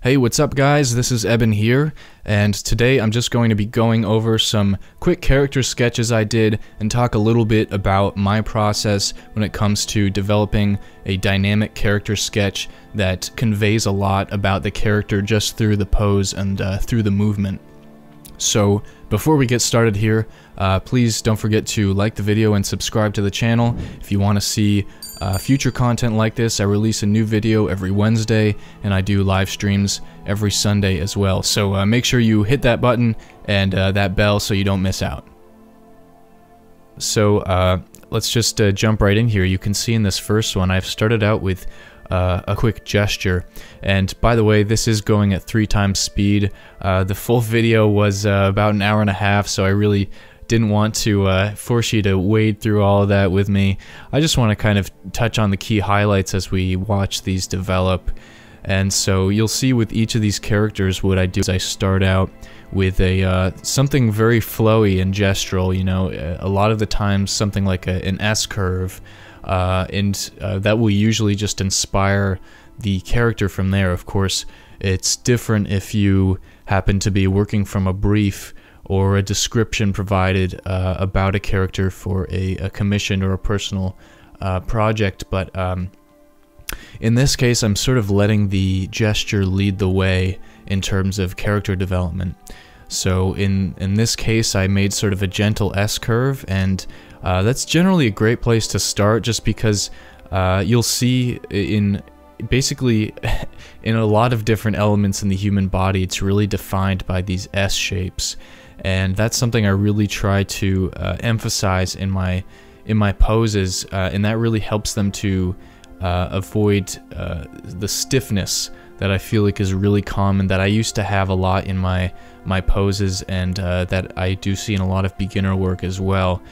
Hey, what's up guys? This is Eben here, and today I'm just going to be going over some quick character sketches I did and talk a little bit about my process when it comes to developing a dynamic character sketch that conveys a lot about the character just through the pose and through the movement. So before we get started here, please don't forget to like the video and subscribe to the channel if you want to see future content like this. I release a new video every Wednesday, and I do live streams every Sunday as well. So make sure you hit that button and that bell so you don't miss out. So let's just jump right in here. You can see in this first one, I've started out with a quick gesture, and by the way, this is going at 3 times speed. The full video was about an hour and a half, so I really didn't want to force you to wade through all of that with me. I just want to kind of touch on the key highlights as we watch these develop. And so you'll see with each of these characters, what I do is I start out with a something very flowy and gestural, you know, a lot of the times something like an S-curve, and that will usually just inspire the character from there. Of course, it's different if you happen to be working from a brief or a description provided about a character for a commission or a personal project, but in this case I'm sort of letting the gesture lead the way in terms of character development. So in this case I made sort of a gentle S-curve, and that's generally a great place to start, just because you'll see in basically in a lot of different elements in the human body, it's really defined by these S shapes. And that's something I really try to emphasize in my poses, and that really helps them to avoid the stiffness that I feel like is really common, that I used to have a lot in my poses, and that I do see in a lot of beginner work as well.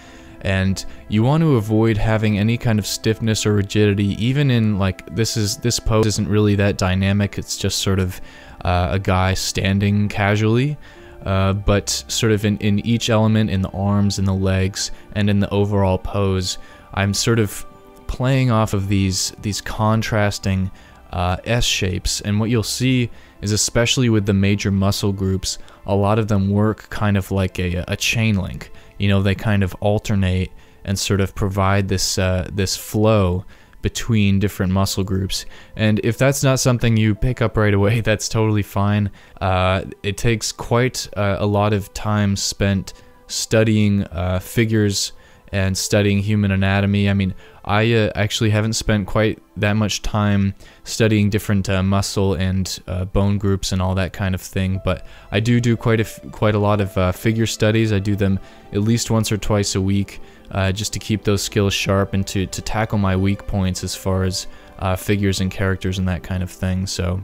And you want to avoid having any kind of stiffness or rigidity, even in, like, this pose isn't really that dynamic. It's just sort of a guy standing casually. But sort of in each element, in the arms, in the legs, and in the overall pose, I'm sort of playing off of these contrasting S shapes. And what you'll see is, especially with the major muscle groups, a lot of them work kind of like a chain link. You know, they kind of alternate and sort of provide this this flow between different muscle groups. And if that's not something you pick up right away, that's totally fine. It takes quite a lot of time spent studying figures and studying human anatomy. I mean, I actually haven't spent quite that much time studying different muscle and bone groups and all that kind of thing, but I do quite a lot of figure studies. I do them at least once or twice a week, just to keep those skills sharp and to tackle my weak points as far as figures and characters and that kind of thing. So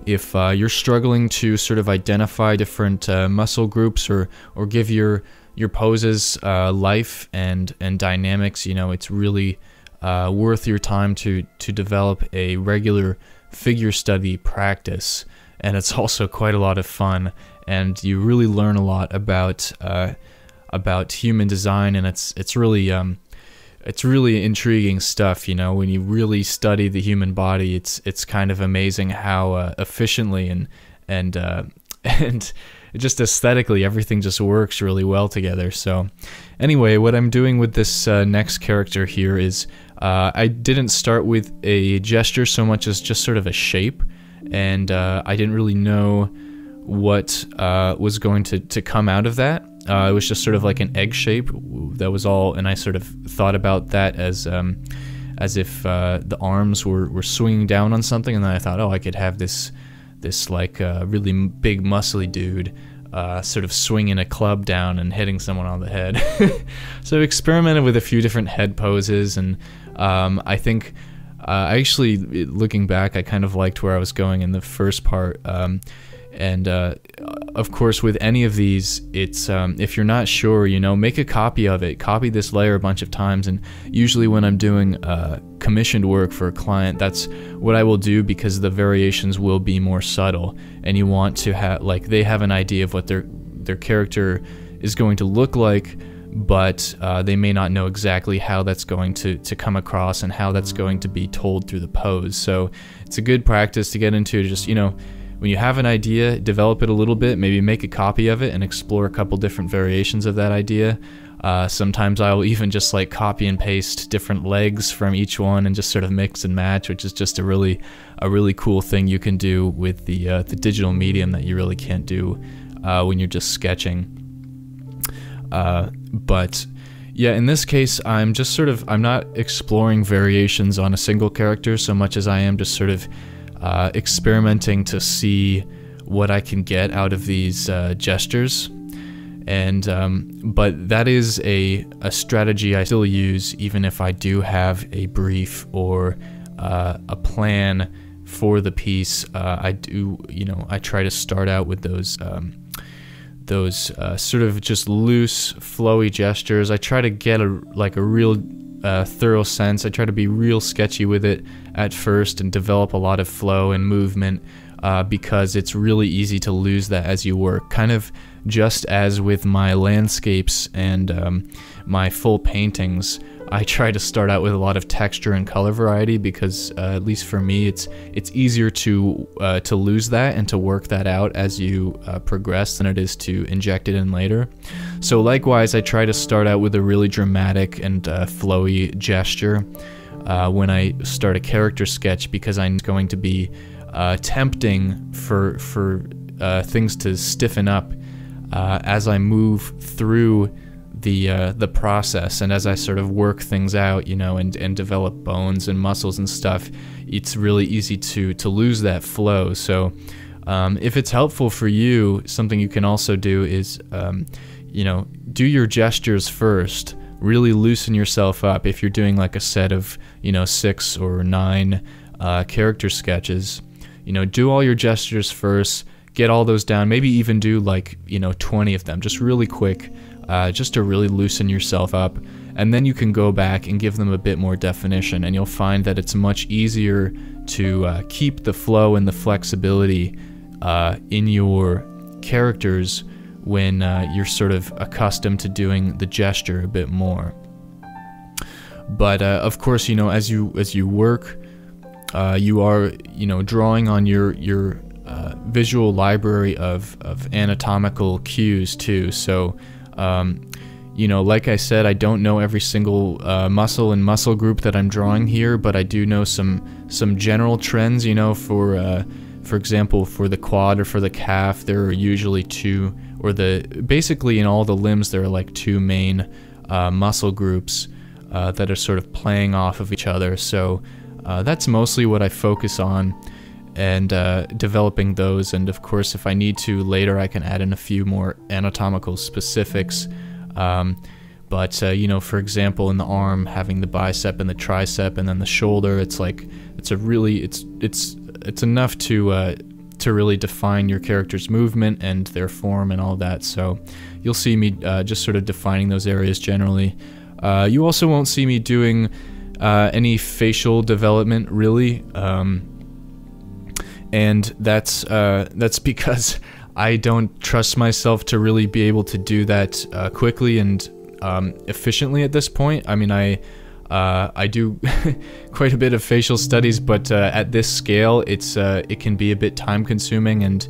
if you're struggling to sort of identify different muscle groups or give your poses life and dynamics, you know, it's really worth your time to develop a regular figure study practice. And it's also quite a lot of fun, and you really learn a lot about human design, and it's really intriguing stuff. You know, when you really study the human body, it's kind of amazing how efficiently and just aesthetically everything just works really well together. So anyway, what I'm doing with this next character here is I didn't start with a gesture so much as just sort of a shape, and I didn't really know what was going to come out of that. It was just sort of like an egg shape, that was all, and I sort of thought about that as if the arms were swinging down on something, and then I thought, oh, I could have this like really big muscly dude sort of swinging a club down and hitting someone on the head. So I experimented with a few different head poses, and I think actually, looking back, I kind of liked where I was going in the first part. And of course, with any of these, it's if you're not sure, you know, make a copy of it. Copy this layer a bunch of times, and usually when I'm doing commissioned work for a client, that's what I will do, because the variations will be more subtle, and you want to have, like, they have an idea of what their character is going to look like, but they may not know exactly how that's going to come across and how that's going to be told through the pose. So it's a good practice to get into. Just, you know, when you have an idea, develop it a little bit, maybe make a copy of it and explore a couple different variations of that idea. Sometimes I'll even just like copy and paste different legs from each one and just sort of mix and match, which is just a really cool thing you can do with the digital medium that you really can't do when you're just sketching. But yeah, in this case, I'm not exploring variations on a single character so much as I am just sort of experimenting to see what I can get out of these gestures. And but that is a strategy I still use even if I do have a brief or a plan for the piece. I try to start out with those sort of just loose, flowy gestures. I try to get a real thorough sense. I try to be real sketchy with it at first and develop a lot of flow and movement, because it's really easy to lose that as you work. Kind of just as with my landscapes and my full paintings, I try to start out with a lot of texture and color variety because, at least for me, it's easier to lose that and to work that out as you progress than it is to inject it in later. So likewise, I try to start out with a really dramatic and flowy gesture when I start a character sketch, because I'm going to be tempting for things to stiffen up as I move through the process, and as I sort of work things out, you know, and develop bones and muscles and stuff. It's really easy to lose that flow. So if it's helpful for you, something you can also do is you know, do your gestures first. Really loosen yourself up. If you're doing like a set of, you know, 6 or 9 character sketches, you know, do all your gestures first, get all those down, maybe even do like, you know, 20 of them, just really quick, just to really loosen yourself up. And then you can go back and give them a bit more definition, and you'll find that it's much easier to keep the flow and the flexibility in your characters when you're sort of accustomed to doing the gesture a bit more. But of course, you know, as you work, you are, you know, drawing on your visual library of anatomical cues too. So you know, like I said, I don't know every single muscle and muscle group that I'm drawing here, but I do know some general trends. You know, for example, for the quad or for the calf, there are usually 2, or basically in all the limbs there are like 2 main muscle groups that are sort of playing off of each other. So that's mostly what I focus on, and developing those. And of course, if I need to later, I can add in a few more anatomical specifics. But you know, for example, in the arm, having the bicep and the tricep, and then the shoulder, it's like it's enough to really define your character's movement and their form and all that. So you'll see me just sort of defining those areas generally. You also won't see me doing any facial development really, and that's because I don't trust myself to really be able to do that quickly and efficiently at this point. I mean, I do quite a bit of facial studies, but at this scale, it can be a bit time consuming, and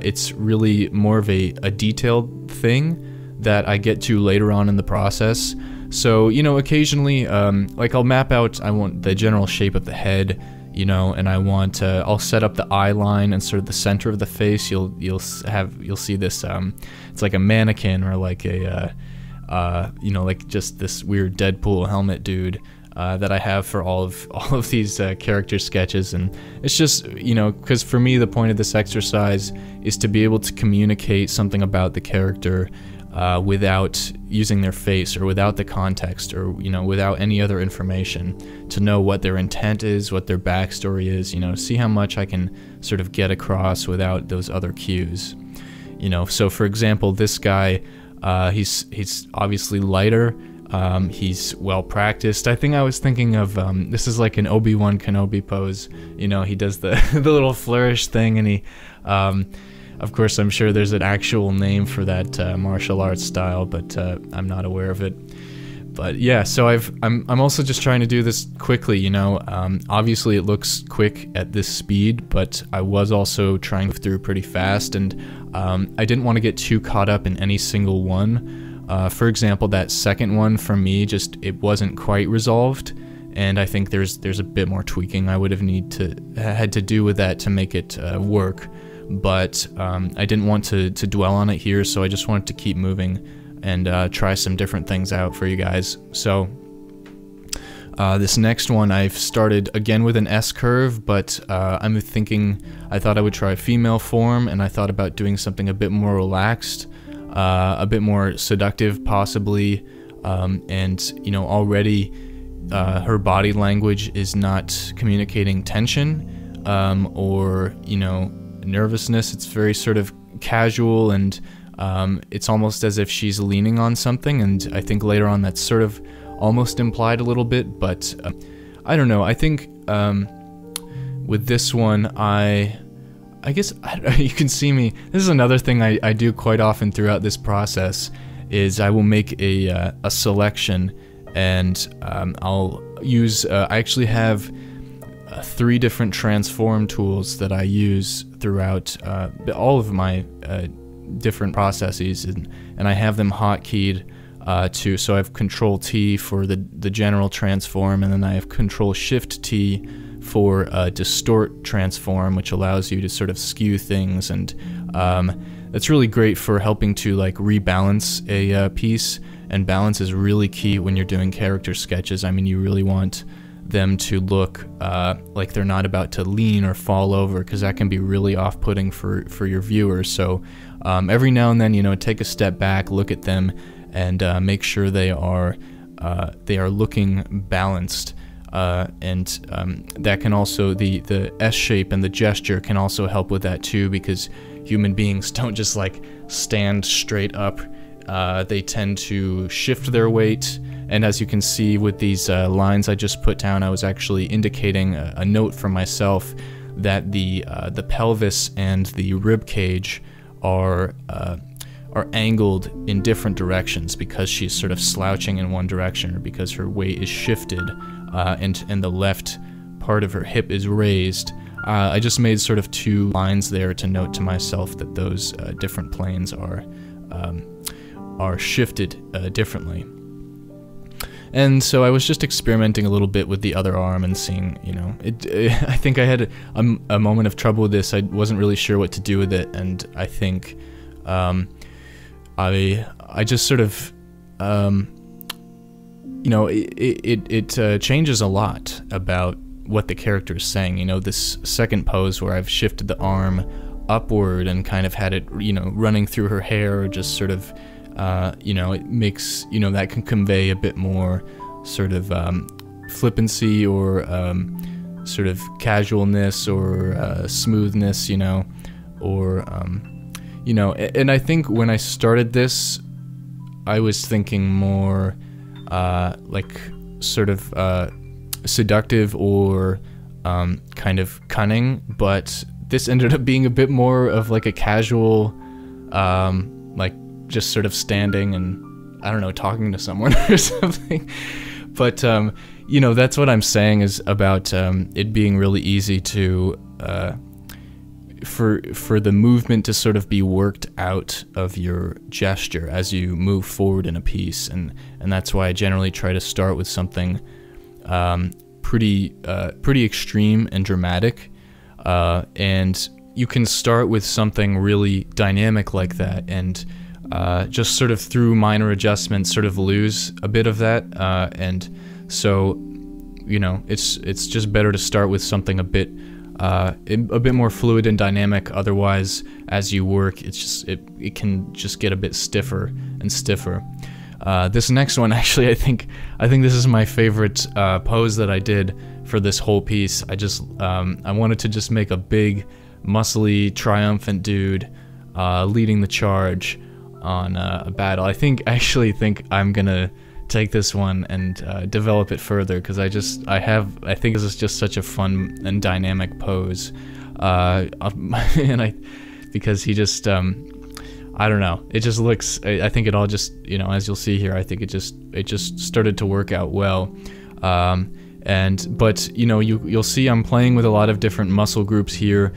it's really more of a detailed thing that I get to later on in the process. So, you know, occasionally, like I'll map out, I want the general shape of the head, you know, and I'll set up the eye line and sort of the center of the face. You'll see this, it's like a mannequin or like a, you know, like just this weird Deadpool helmet dude that I have for all of these character sketches. And it's just, you know, because for me the point of this exercise is to be able to communicate something about the character without using their face or without the context or, you know, without any other information, to know what their intent is, what their backstory is, you know, see how much I can sort of get across without those other cues. You know, so for example, this guy, he's obviously lighter, he's well practiced. I think I was thinking of, this is like an Obi-Wan Kenobi pose, you know, he does the little flourish thing, and he, of course, I'm sure there's an actual name for that martial arts style, but I'm not aware of it. But yeah, so I'm also just trying to do this quickly, you know. Obviously it looks quick at this speed, but I was also trying through pretty fast, and I didn't want to get too caught up in any single one. For example, that second one for me, just it wasn't quite resolved, and I think there's a bit more tweaking I would have had to do with that to make it work. But I didn't want to dwell on it here, so I just wanted to keep moving and try some different things out for you guys. So this next one I've started again with an S curve, but I thought I would try a female form, and I thought about doing something a bit more relaxed, a bit more seductive possibly, and you know, already her body language is not communicating tension or, you know, nervousness. It's very sort of casual, and it's almost as if she's leaning on something, and I think later on that's sort of almost implied a little bit, but I don't know. I think with this one, I guess you can see me. This is another thing I do quite often throughout this process, is I will make a selection, and I'll use, I actually have 3 different transform tools that I use throughout all of my different processes, and I have them hotkeyed to, so I have Control T for the general transform, and then I have Control Shift T for distort transform, which allows you to sort of skew things, and that's really great for helping to like rebalance a piece, and balance is really key when you're doing character sketches. I mean, you really want them to look like they're not about to lean or fall over, because that can be really off-putting for your viewers. So every now and then, you know, take a step back, look at them, and make sure they are looking balanced. And that can also, the S shape and the gesture can also help with that too, because human beings don't just like stand straight up. They tend to shift their weight, and as you can see with these lines I just put down, I was actually indicating a note for myself that the pelvis and the rib cage are angled in different directions, because she's sort of slouching in one direction, or because her weight is shifted, and the left part of her hip is raised. I just made sort of 2 lines there to note to myself that those different planes are shifted differently. And so I was just experimenting a little bit with the other arm and seeing, you know, I think I had a moment of trouble with this. I wasn't really sure what to do with it, and I think I just sort of, you know, it changes a lot about what the character is saying. You know, this second pose where I've shifted the arm upward and kind of had it, you know, running through her hair, or just sort of, you know, it makes, you know, that can convey a bit more sort of flippancy, or sort of casualness, or smoothness, you know, or you know. And I think when I started this, I was thinking more like sort of seductive, or kind of cunning, but this ended up being a bit more of like a casual, like just sort of standing and, I don't know, talking to someone or something. But you know, that's what I'm saying is about it being really easy to for the movement to sort of be worked out of your gesture as you move forward in a piece, and that's why I generally try to start with something pretty extreme and dramatic, and you can start with something really dynamic like that, and just sort of through minor adjustments sort of lose a bit of that, and so, you know, it's just better to start with something a bit more fluid and dynamic. Otherwise, as you work, it can just get a bit stiffer and stiffer. This next one, actually, I think this is my favorite pose that I did for this whole piece. I wanted to just make a big, muscly, triumphant dude leading the charge on a battle. I actually think I'm gonna take this one and develop it further, because I think this is just such a fun and dynamic pose, and because he just I don't know. It just looks. I think it all just, you know, as you'll see here, I think it just started to work out well. But you know, you'll see I'm playing with a lot of different muscle groups here.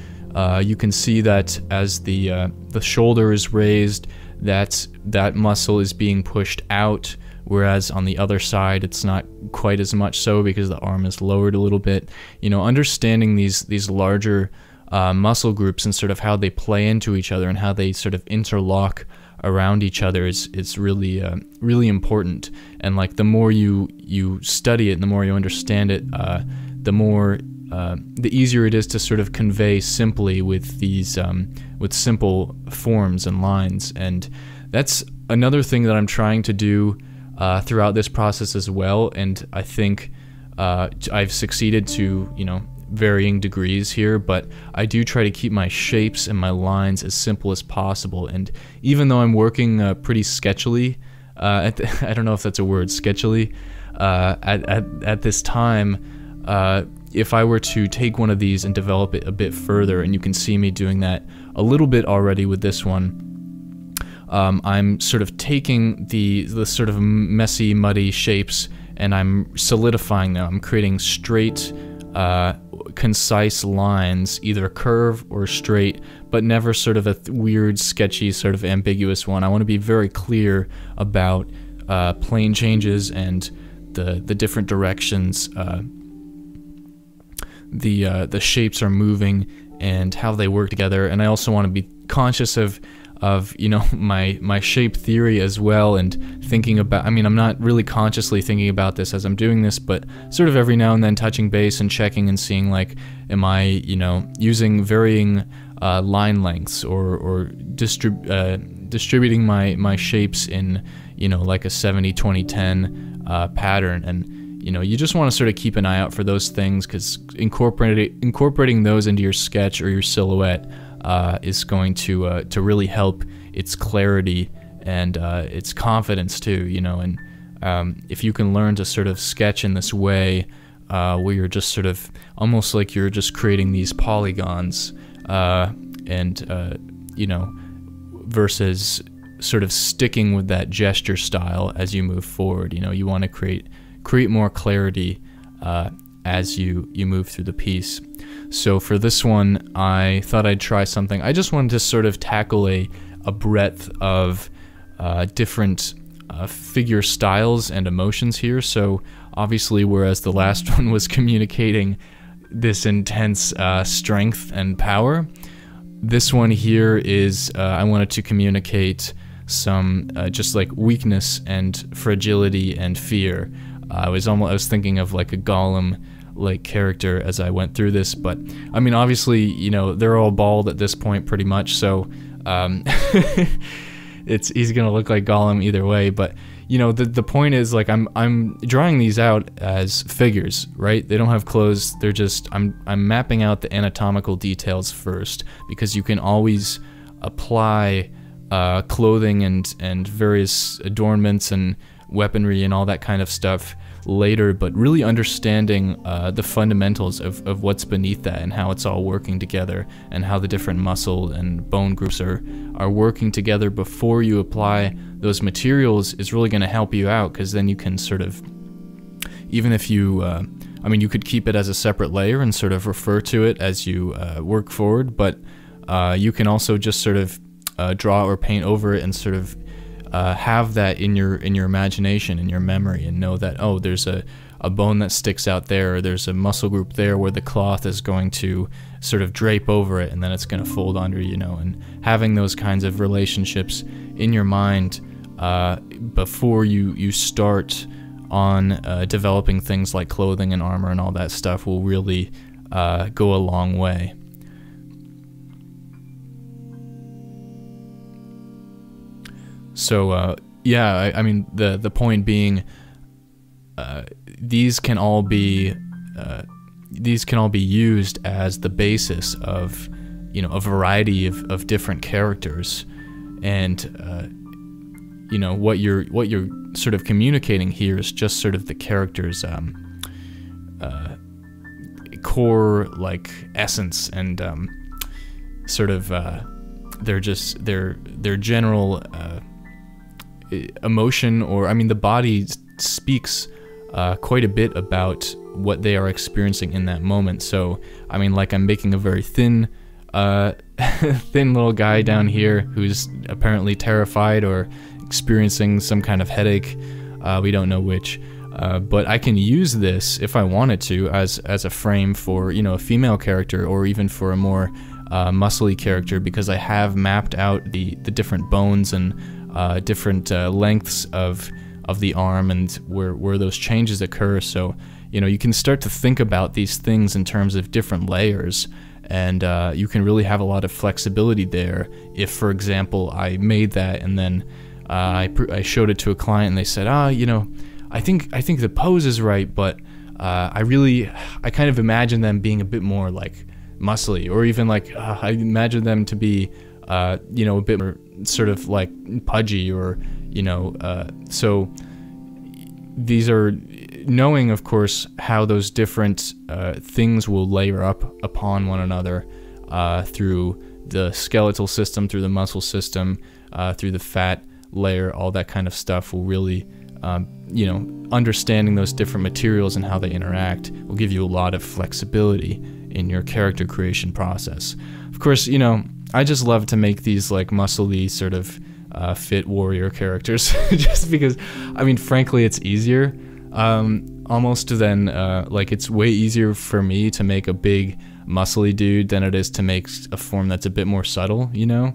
You can see that as the shoulder is raised, that muscle is being pushed out, whereas on the other side it's not quite as much so because the arm is lowered a little bit. You know, understanding these larger muscle groups and sort of how they play into each other and how they sort of interlock around each other is really really important. And like the more you study it and the more you understand it, the easier it is to sort of convey simply with these with simple forms and lines. And that's another thing that I'm trying to do throughout this process as well. And I think I've succeeded to, you know, varying degrees here, but I do try to keep my shapes and my lines as simple as possible. And even though I'm working pretty sketchily, I don't know if that's a word, sketchily, at this time, if I were to take one of these and develop it a bit further, and you can see me doing that a little bit already with this one, I'm sort of taking the sort of messy, muddy shapes and I'm solidifying them. I'm creating straight, concise lines, either curve or straight, but never sort of a weird, sketchy, sort of ambiguous one. I want to be very clear about plane changes and the different directions the shapes are moving and how they work together. And I also want to be conscious of you know, my shape theory as well, and thinking about, I mean, I'm not really consciously thinking about this as I'm doing this, but sort of every now and then touching base and checking and seeing, like, am I, you know, using varying line lengths or distributing my shapes in, you know, like a 70-20-10 pattern. And, you know, you just want to sort of keep an eye out for those things, because incorporating those into your sketch or your silhouette is going to really help its clarity and its confidence too, you know. And if you can learn to sort of sketch in this way, where you're just sort of almost like you're just creating these polygons, you know, versus sort of sticking with that gesture style as you move forward. You know, you want to create more clarity as you move through the piece. So for this one, I thought I'd try something. I just wanted to sort of tackle a breadth of different figure styles and emotions here. So obviously, whereas the last one was communicating this intense strength and power, this one here is I wanted to communicate some just like weakness and fragility and fear. I was thinking of like a Gollum-like character as I went through this, but I mean, obviously, you know, they're all bald at this point pretty much, so he's gonna look like Gollum either way. But you know, the point is, like, I'm drawing these out as figures, right? They don't have clothes. They're just I'm mapping out the anatomical details first, because you can always apply clothing and various adornments and weaponry and all that kind of stuff later, but really understanding the fundamentals of what's beneath that and how it's all working together, and how the different muscle and bone groups are working together before you apply those materials is really going to help you out, because then you can sort of, even if you I mean, you could keep it as a separate layer and sort of refer to it as you work forward, but you can also just sort of draw or paint over it and sort of have that in your imagination, in your memory, and know that, oh, there's a bone that sticks out there, or there's a muscle group there where the cloth is going to sort of drape over it and then it's going to fold under, you know. And having those kinds of relationships in your mind before you start on developing things like clothing and armor and all that stuff will really go a long way. So yeah, I mean, the point being, these can all be used as the basis of, you know, a variety of different characters, and you know, what you're sort of communicating here is just sort of the character's core, like, essence and sort of their general emotion, or I mean the body speaks quite a bit about what they are experiencing in that moment. So I mean, like, I'm making a very thin thin little guy down here who's apparently terrified or experiencing some kind of headache. We don't know which. But I can use this if I wanted to as a frame for, you know, a female character, or even for a more muscly character, because I have mapped out the different bones and different lengths of the arm and where those changes occur. So, you know, you can start to think about these things in terms of different layers, and you can really have a lot of flexibility there. If, for example, I made that and then I showed it to a client and they said, you know, I think the pose is right, but I kind of imagine them being a bit more like muscly, or even like I imagine them to be you know, a bit more sort of like pudgy, or you know, so these are knowing, of course, how those different things will layer up upon one another through the skeletal system, through the muscle system, through the fat layer. All that kind of stuff will really you know, understanding those different materials and how they interact will give you a lot of flexibility in your character creation process. Of course, you know, I just love to make these like muscly sort of fit warrior characters just because, I mean, frankly, it's easier almost than like, it's way easier for me to make a big muscly dude than it is to make a form that's a bit more subtle, you know?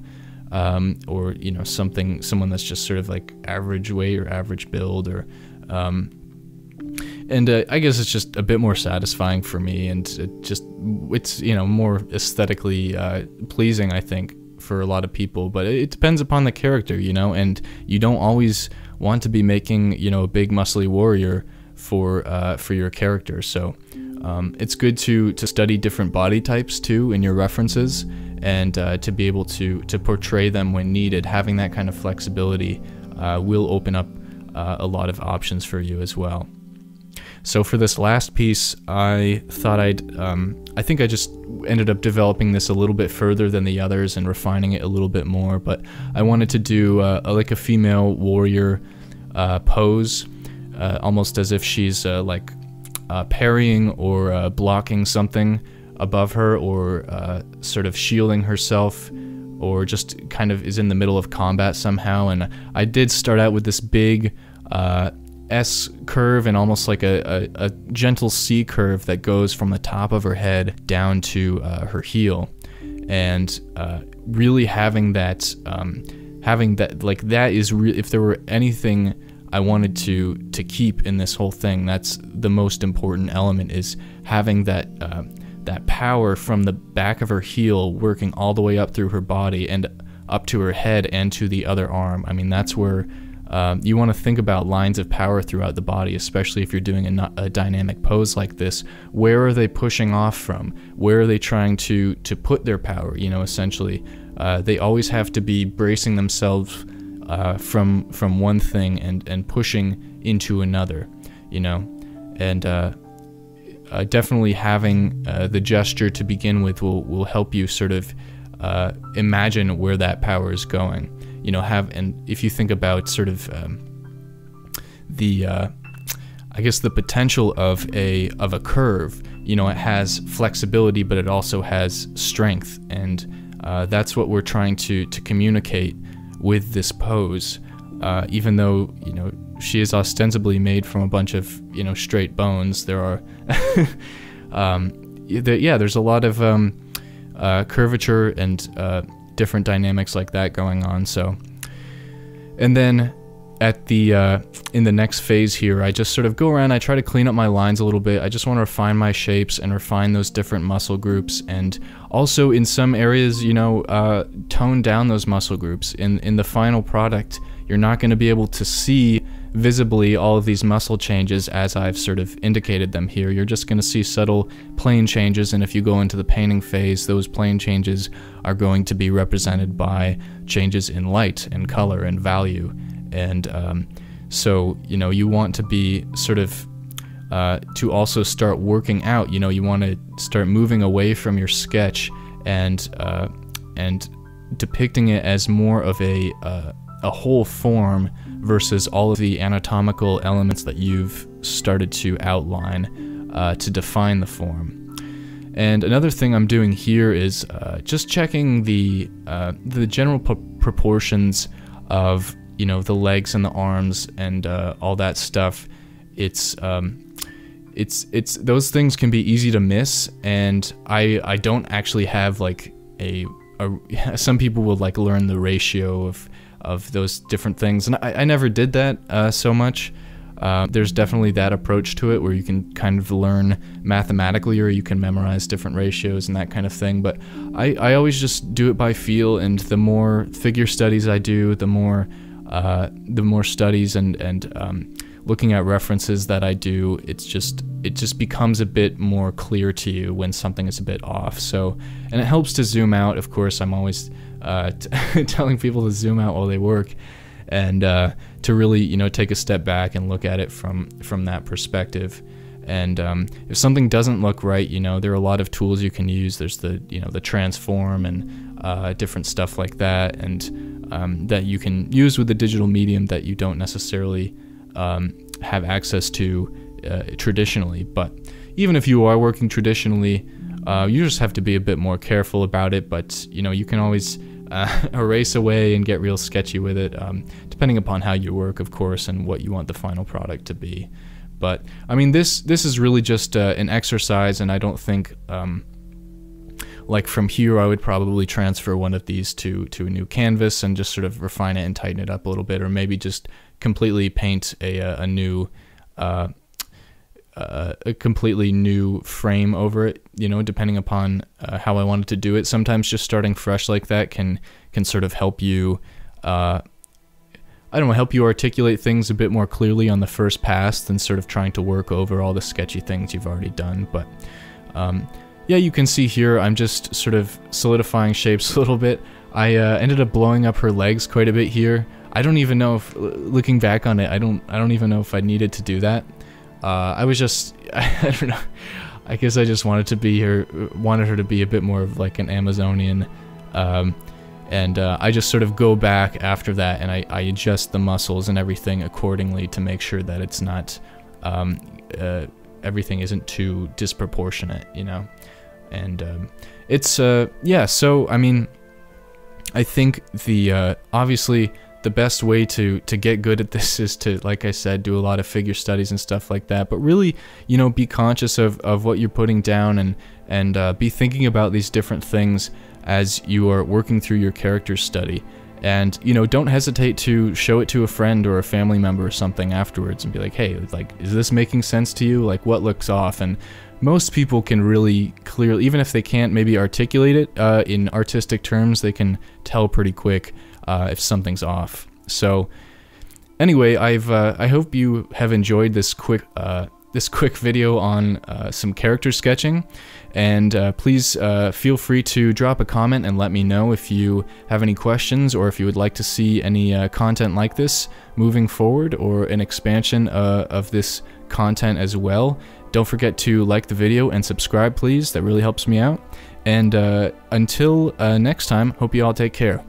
Or, you know, someone that's just sort of like average weight or average build, or and I guess it's just a bit more satisfying for me, and it's you know, more aesthetically pleasing, I think, for a lot of people. But it depends upon the character, you know, and you don't always want to be making, you know, a big muscly warrior for your character. So it's good to study different body types too in your references, and to be able to portray them when needed. Having that kind of flexibility will open up a lot of options for you as well. So for this last piece, I thought I think I just ended up developing this a little bit further than the others and refining it a little bit more, but I wanted to do like a female warrior pose, almost as if she's like parrying or blocking something above her, or sort of shielding herself, or just kind of is in the middle of combat somehow. And I did start out with this big S curve, and almost like a gentle C curve that goes from the top of her head down to her heel, and really having that like, that is if there were anything I wanted to keep in this whole thing, that's the most important element, is having that power from the back of her heel working all the way up through her body and up to her head and to the other arm. I mean, that's where you want to think about lines of power throughout the body, especially if you're doing a dynamic pose like this. Where are they pushing off from? Where are they trying to put their power? You know, essentially, they always have to be bracing themselves from one thing and pushing into another, you know. And definitely having the gesture to begin with will help you sort of imagine where that power is going. You know, and if you think about sort of I guess the potential of a curve, you know, it has flexibility, but it also has strength, and that's what we're trying to communicate with this pose. Even though, you know, she is ostensibly made from a bunch of, you know, straight bones, there are there's a lot of curvature and different dynamics like that going on. So, and then at the in the next phase here, I just sort of go around, I try to clean up my lines a little bit. I just want to refine my shapes and refine those different muscle groups, and also in some areas, you know, tone down those muscle groups. In the final product, you're not going to be able to see visibly all of these muscle changes as I've sort of indicated them here. You're just going to see subtle plane changes, and if you go into the painting phase, those plane changes are going to be represented by changes in light and color and value. And so, you know, you want to be sort of to also start working out, you know, you want to start moving away from your sketch and depicting it as more of a whole form versus all of the anatomical elements that you've started to outline to define the form. And another thing I'm doing here is just checking the general proportions of, you know, the legs and the arms and all that stuff. It's those things can be easy to miss, and I don't actually have like some people will like learn the ratio of those different things, and I never did that so much. There's definitely that approach to it where you can kind of learn mathematically, or you can memorize different ratios and that kind of thing, but I always just do it by feel, and the more figure studies I do, the more studies and looking at references that I do, it just becomes a bit more clear to you when something is a bit off. So, and it helps to zoom out. Of course, I'm always telling people to zoom out while they work, and to really, you know, take a step back and look at it from that perspective. And if something doesn't look right, you know, there are a lot of tools you can use. There's the transform and different stuff like that, and that you can use with the digital medium that you don't necessarily have access to traditionally. But even if you are working traditionally, you just have to be a bit more careful about it. But, you know, you can always erase away and get real sketchy with it, depending upon how you work, of course, and what you want the final product to be. But I mean, this is really just an exercise, and I don't think like from here I would probably transfer one of these to a new canvas and just sort of refine it and tighten it up a little bit, or maybe just completely paint a completely new frame over it, you know, depending upon how I wanted to do it. Sometimes just starting fresh like that can sort of help you, I don't know, help you articulate things a bit more clearly on the first pass than sort of trying to work over all the sketchy things you've already done. But yeah, you can see here I'm just sort of solidifying shapes a little bit. I ended up blowing up her legs quite a bit here. I don't even know if, looking back on it, I don't even know if I needed to do that. I was just, I don't know, I guess I just wanted her to be a bit more of like an Amazonian, and I just sort of go back after that, and I adjust the muscles and everything accordingly to make sure that it's not, everything isn't too disproportionate, you know. And it's, yeah, so, I mean, I think obviously the best way to get good at this is to, like I said, do a lot of figure studies and stuff like that, but really, you know, be conscious of what you're putting down, and be thinking about these different things as you are working through your character study. And, you know, don't hesitate to show it to a friend or a family member or something afterwards and be like, hey, like, is this making sense to you? Like, what looks off? And most people can really clearly, even if they can't maybe articulate it in artistic terms, they can tell pretty quick if something's off. So anyway, I hope you have enjoyed this quick video on some character sketching, and please feel free to drop a comment and let me know if you have any questions, or if you would like to see any content like this moving forward, or an expansion of this content as well. Don't forget to like the video and subscribe, please. That really helps me out. And until next time, hope you all take care.